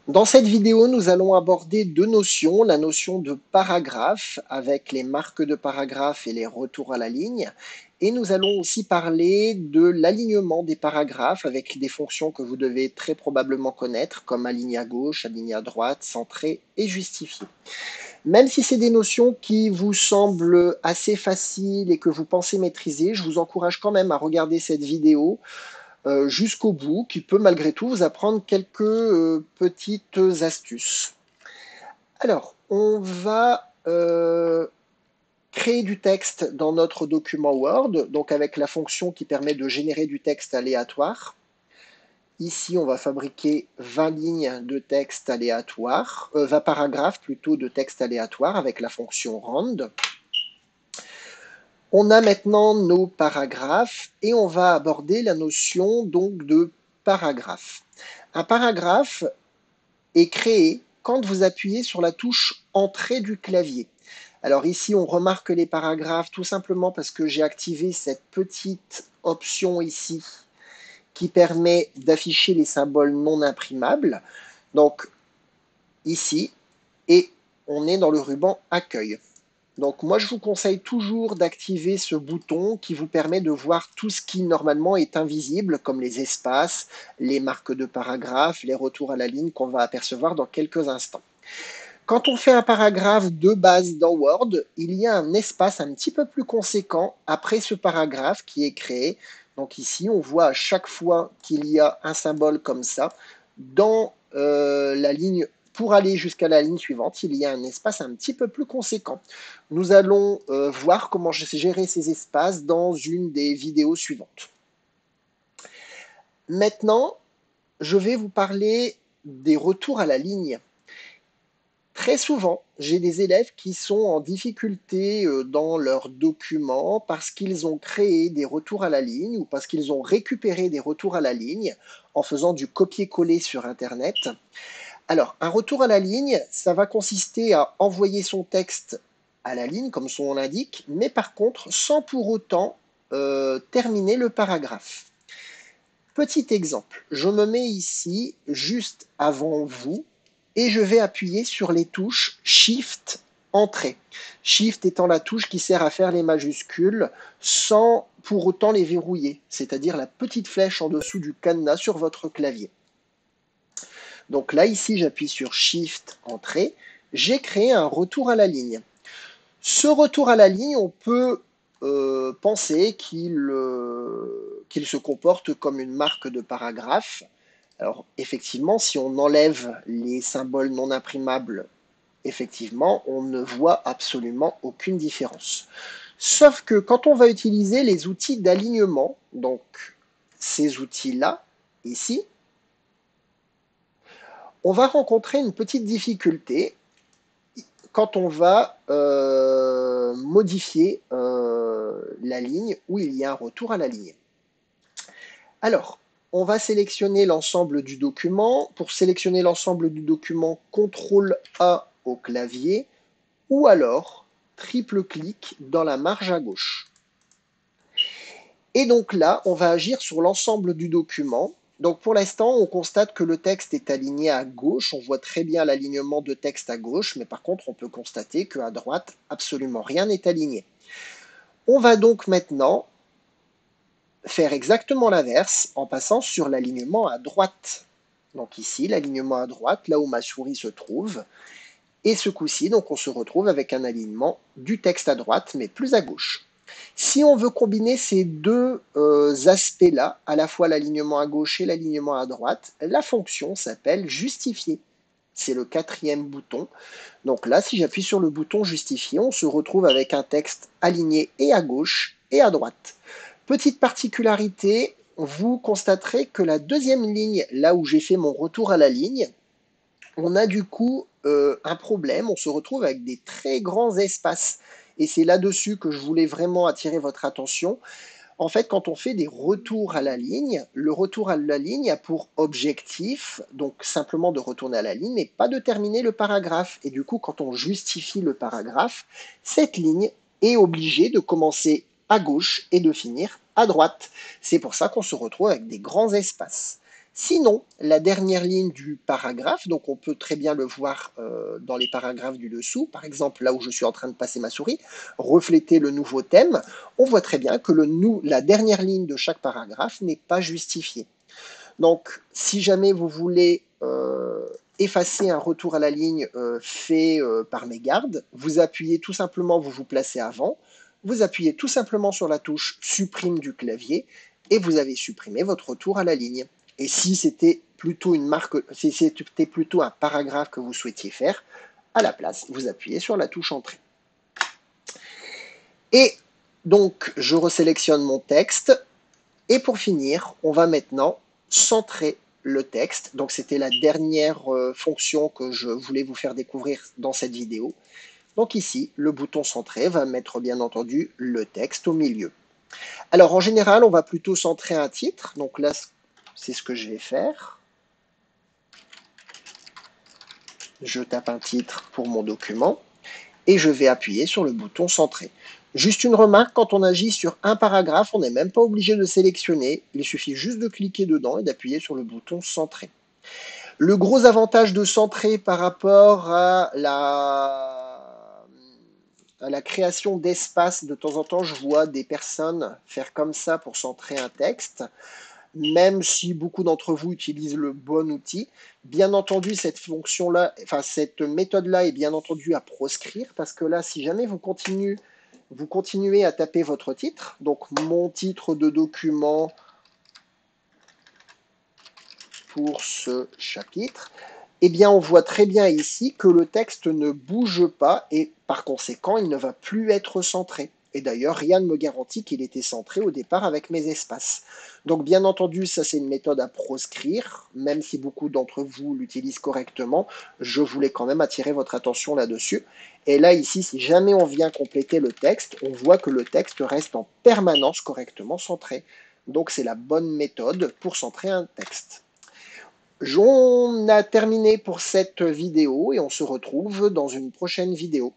Dans cette vidéo, nous allons aborder deux notions, la notion de paragraphe avec les marques de paragraphe et les retours à la ligne. Et nous allons aussi parler de l'alignement des paragraphes avec des fonctions que vous devez très probablement connaître, comme aligner à gauche, aligner à droite, centrer et justifier. Même si c'est des notions qui vous semblent assez faciles et que vous pensez maîtriser, je vous encourage quand même à regarder cette vidéo jusqu'au bout, qui peut malgré tout vous apprendre quelques petites astuces. Alors, on va créer du texte dans notre document Word, donc avec la fonction qui permet de générer du texte aléatoire. Ici, on va fabriquer 20 lignes de texte aléatoire, 20 paragraphes plutôt de texte aléatoire avec la fonction rand. On a maintenant nos paragraphes et on va aborder la notion donc de paragraphe. Un paragraphe est créé quand vous appuyez sur la touche Entrée du clavier. Alors ici, on remarque les paragraphes tout simplement parce que j'ai activé cette petite option ici qui permet d'afficher les symboles non imprimables. Donc ici, et on est dans le ruban Accueil. Donc moi, je vous conseille toujours d'activer ce bouton qui vous permet de voir tout ce qui normalement est invisible, comme les espaces, les marques de paragraphe, les retours à la ligne qu'on va apercevoir dans quelques instants. Quand on fait un paragraphe de base dans Word, il y a un espace un petit peu plus conséquent après ce paragraphe qui est créé. Donc ici, on voit à chaque fois qu'il y a un symbole comme ça, dans la ligne, pour aller jusqu'à la ligne suivante, il y a un espace un petit peu plus conséquent. Nous allons voir comment gérer ces espaces dans une des vidéos suivantes. Maintenant, je vais vous parler des retours à la ligne. Très souvent, j'ai des élèves qui sont en difficulté dans leurs documents parce qu'ils ont créé des retours à la ligne ou parce qu'ils ont récupéré des retours à la ligne en faisant du copier-coller sur Internet. Alors, un retour à la ligne, ça va consister à envoyer son texte à la ligne, comme son nom l'indique, mais par contre, sans pour autant terminer le paragraphe. Petit exemple, je me mets ici juste avant vous et je vais appuyer sur les touches Shift, Entrée. Shift étant la touche qui sert à faire les majuscules sans pour autant les verrouiller, c'est-à-dire la petite flèche en dessous du cadenas sur votre clavier. Donc là, ici, j'appuie sur Shift, Entrée. J'ai créé un retour à la ligne. Ce retour à la ligne, on peut penser qu'il se comporte comme une marque de paragraphe. Alors, effectivement, si on enlève les symboles non imprimables, effectivement, on ne voit absolument aucune différence. Sauf que quand on va utiliser les outils d'alignement, donc ces outils-là, ici, on va rencontrer une petite difficulté quand on va modifier la ligne où il y a un retour à la ligne. Alors, on va sélectionner l'ensemble du document. Pour sélectionner l'ensemble du document, CTRL-A au clavier ou alors triple-clic dans la marge à gauche. Et donc là, on va agir sur l'ensemble du document. Donc pour l'instant, on constate que le texte est aligné à gauche. On voit très bien l'alignement de texte à gauche, mais par contre, on peut constater qu'à droite, absolument rien n'est aligné. On va donc maintenant faire exactement l'inverse en passant sur l'alignement à droite. Donc ici, l'alignement à droite, là où ma souris se trouve. Et ce coup-ci, donc on se retrouve avec un alignement du texte à droite, mais plus à gauche. Si on veut combiner ces deux aspects-là, à la fois l'alignement à gauche et l'alignement à droite, la fonction s'appelle justifier. C'est le quatrième bouton. Donc là, si j'appuie sur le bouton justifier, on se retrouve avec un texte aligné et à gauche et à droite. Petite particularité, vous constaterez que la deuxième ligne, là où j'ai fait mon retour à la ligne, on a du coup un problème, on se retrouve avec des très grands espaces. Et c'est là-dessus que je voulais vraiment attirer votre attention. En fait, quand on fait des retours à la ligne, le retour à la ligne a pour objectif, donc simplement de retourner à la ligne, mais pas de terminer le paragraphe. Et du coup, quand on justifie le paragraphe, cette ligne est obligée de commencer à gauche et de finir à droite. C'est pour ça qu'on se retrouve avec des grands espaces. Sinon, la dernière ligne du paragraphe, donc on peut très bien le voir dans les paragraphes du dessous, par exemple là où je suis en train de passer ma souris, refléter le nouveau thème, on voit très bien que la dernière ligne de chaque paragraphe n'est pas justifiée. Donc, si jamais vous voulez effacer un retour à la ligne fait par mégarde, vous appuyez tout simplement, vous vous placez avant, vous appuyez tout simplement sur la touche supprime du clavier et vous avez supprimé votre retour à la ligne. Et si c'était plutôt une marque, si c'était plutôt un paragraphe que vous souhaitiez faire, à la place, vous appuyez sur la touche entrée. Et donc, je resélectionne mon texte. Et pour finir, on va maintenant centrer le texte. Donc, c'était la dernière fonction que je voulais vous faire découvrir dans cette vidéo. Donc ici, le bouton centré va mettre bien entendu le texte au milieu. Alors en général, on va plutôt centrer un titre. Donc là, c'est ce que je vais faire. Je tape un titre pour mon document et je vais appuyer sur le bouton centré. Juste une remarque, quand on agit sur un paragraphe, on n'est même pas obligé de sélectionner. Il suffit juste de cliquer dedans et d'appuyer sur le bouton centré. Le gros avantage de centrer par rapport à la création d'espace, de temps en temps, je vois des personnes faire comme ça pour centrer un texte, même si beaucoup d'entre vous utilisent le bon outil. Bien entendu, cette fonction-là, enfin cette méthode-là est bien entendu à proscrire, parce que là, si jamais vous continuez à taper votre titre, donc mon titre de document pour ce chapitre, eh bien, on voit très bien ici que le texte ne bouge pas et par conséquent, il ne va plus être centré. Et d'ailleurs, rien ne me garantit qu'il était centré au départ avec mes espaces. Donc, bien entendu, ça c'est une méthode à proscrire, même si beaucoup d'entre vous l'utilisent correctement, je voulais quand même attirer votre attention là-dessus. Et là, ici, si jamais on vient compléter le texte, on voit que le texte reste en permanence correctement centré. Donc, c'est la bonne méthode pour centrer un texte. On a terminé pour cette vidéo et on se retrouve dans une prochaine vidéo.